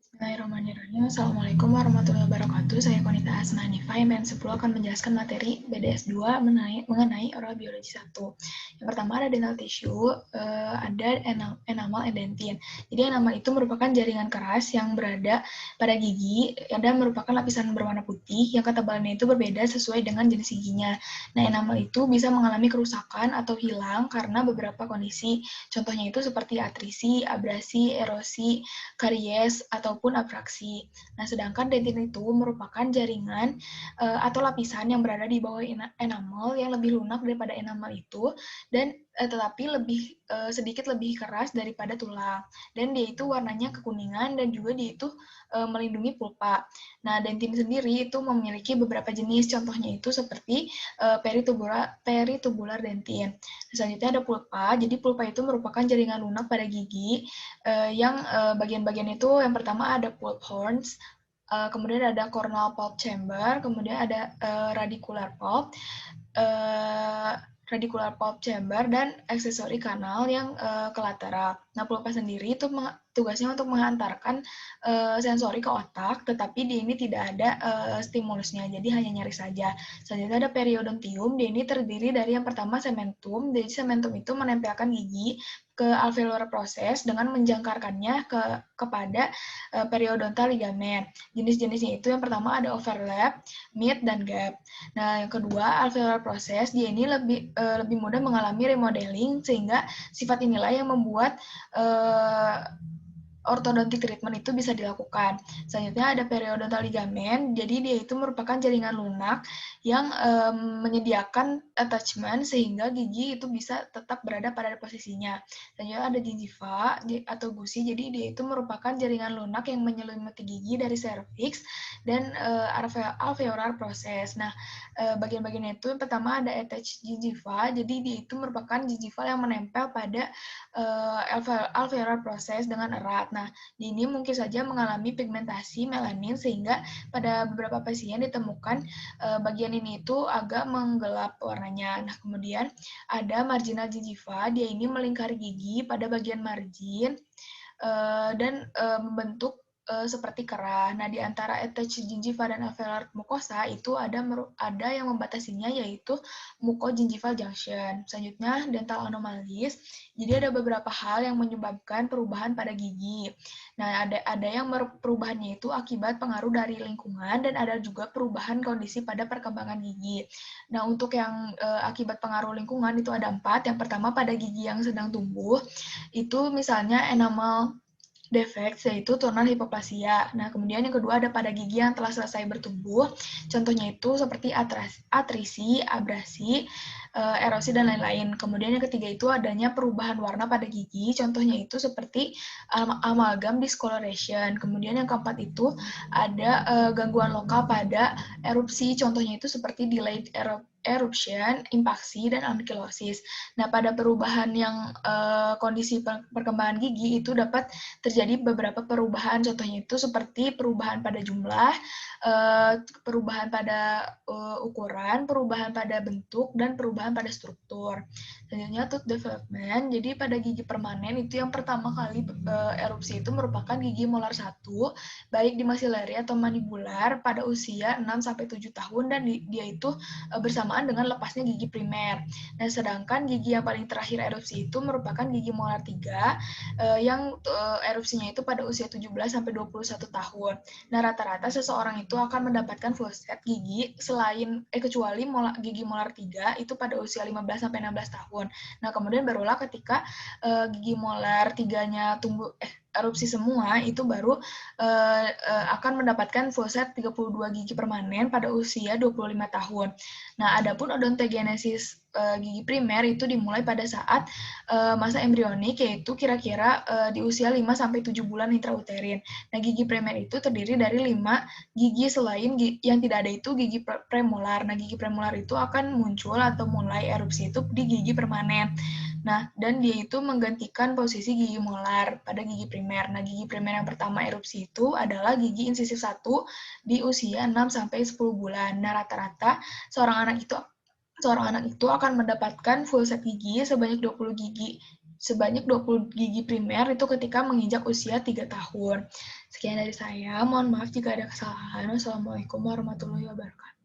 Bismillahirrahmanirrahim. Assalamualaikum warahmatullahi wabarakatuh. Saya Konita Asma Hanifa, MN 10 akan menjelaskan materi BDS 2 mengenai oral biologi 1. Yang pertama ada dental tissue, ada enamel edentin. Jadi enamel itu merupakan jaringan keras yang berada pada gigi dan merupakan lapisan berwarna putih yang ketebalannya itu berbeda sesuai dengan jenis giginya. Nah, enamel itu bisa mengalami kerusakan atau hilang karena beberapa kondisi. Contohnya itu seperti atrisi, abrasi, erosi, karies, ataupun abraksi. Nah, sedangkan dentin itu merupakan jaringan atau lapisan yang berada di bawah enamel yang lebih lunak daripada enamel itu dan tetapi sedikit lebih keras daripada tulang. Dan dia itu warnanya kekuningan dan juga dia itu melindungi pulpa. Nah, dentin sendiri itu memiliki beberapa jenis, contohnya itu seperti peritubular dentin. Selanjutnya ada pulpa. Jadi pulpa itu merupakan jaringan lunak pada gigi yang bagian-bagian itu yang pertama ada pulp horns, kemudian ada cornal pulp chamber, kemudian ada radicular pulp chamber dan aksesori kanal yang kolateral. Nah, pulpa sendiri itu tugasnya untuk menghantarkan sensori ke otak, tetapi di ini tidak ada stimulusnya, jadi hanya nyari saja. Selanjutnya ada periodontium, dia ini terdiri dari yang pertama sementum, jadi sementum itu menempelkan gigi ke alveolar process dengan menjangkarkannya kepada periodontal ligamen. Jenis-jenisnya itu yang pertama ada overlap, mid, dan gap. Nah, yang kedua alveolar process, dia ini lebih mudah mengalami remodeling sehingga sifat inilah yang membuat ortodontic treatment itu bisa dilakukan. Selanjutnya ada periodontal ligamen, jadi dia itu merupakan jaringan lunak yang menyediakan attachment sehingga gigi itu bisa tetap berada pada posisinya. Selanjutnya ada gingiva atau gusi, jadi dia itu merupakan jaringan lunak yang menyelimuti gigi dari cervix dan alveolar process. Nah, bagian-bagian itu yang pertama ada attached gingiva, jadi dia itu merupakan gingiva yang menempel pada alveolar process dengan erat. Nah, ini mungkin saja mengalami pigmentasi melanin sehingga pada beberapa pasien ditemukan bagian ini itu agak menggelap warnanya. Nah, kemudian ada marginal gingiva, dia ini melingkari gigi pada bagian margin dan membentuk seperti kerah. Nah, di antara attached gingiva dan alveolar mucosa itu ada yang membatasinya yaitu mucogingival junction. Selanjutnya dental anomalies. Jadi ada beberapa hal yang menyebabkan perubahan pada gigi. Nah, ada yang perubahannya itu akibat pengaruh dari lingkungan dan ada juga perubahan kondisi pada perkembangan gigi. Nah, untuk yang akibat pengaruh lingkungan itu ada 4. Yang pertama pada gigi yang sedang tumbuh, itu misalnya enamel defects yaitu tonal hipoplasia. Nah, kemudian yang kedua ada pada gigi yang telah selesai bertumbuh. Contohnya itu seperti atrisi, abrasi, erosi, dan lain-lain. Kemudian yang ketiga itu adanya perubahan warna pada gigi. Contohnya itu seperti amalgam discoloration. Kemudian yang keempat itu ada gangguan lokal pada erupsi. Contohnya itu seperti delayed eruption, impaksi, dan ankylosis. Nah, pada perubahan yang kondisi perkembangan gigi itu dapat terjadi beberapa perubahan, contohnya itu seperti perubahan pada jumlah, perubahan pada ukuran, perubahan pada bentuk, dan perubahan pada struktur. Selanjutnya tooth development, jadi pada gigi permanen itu yang pertama kali erupsi itu merupakan gigi molar 1, baik di maxillary atau mandibular pada usia 6-7 tahun dan dia itu bersamaan dengan lepasnya gigi primer. Nah, sedangkan gigi yang paling terakhir erupsi itu merupakan gigi molar 3 yang erupsinya itu pada usia 17-21 tahun. Nah, rata-rata seseorang itu akan mendapatkan full set gigi kecuali gigi molar 3 itu pada usia 15-16 tahun. Nah, kemudian barulah ketika gigi molar 3-nya tumbuh erupsi semua itu baru akan mendapatkan full set 32 gigi permanen pada usia 25 tahun. Nah, adapun odontogenesis gigi primer itu dimulai pada saat masa embrionik, yaitu kira-kira di usia 5-7 bulan intrauterin. Nah, gigi primer itu terdiri dari 5 gigi selain yang tidak ada itu gigi premolar. Nah, gigi premolar itu akan muncul atau mulai erupsi itu di gigi permanen. Nah, dan dia itu menggantikan posisi gigi molar pada gigi primer. Nah, gigi primer yang pertama erupsi itu adalah gigi insisif 1 di usia 6-10 bulan. Nah, rata-rata seorang anak itu akan mendapatkan full set gigi sebanyak 20 gigi primer itu ketika menginjak usia 3 tahun. Sekian dari saya, mohon maaf jika ada kesalahan. Wassalamualaikum warahmatullahi wabarakatuh.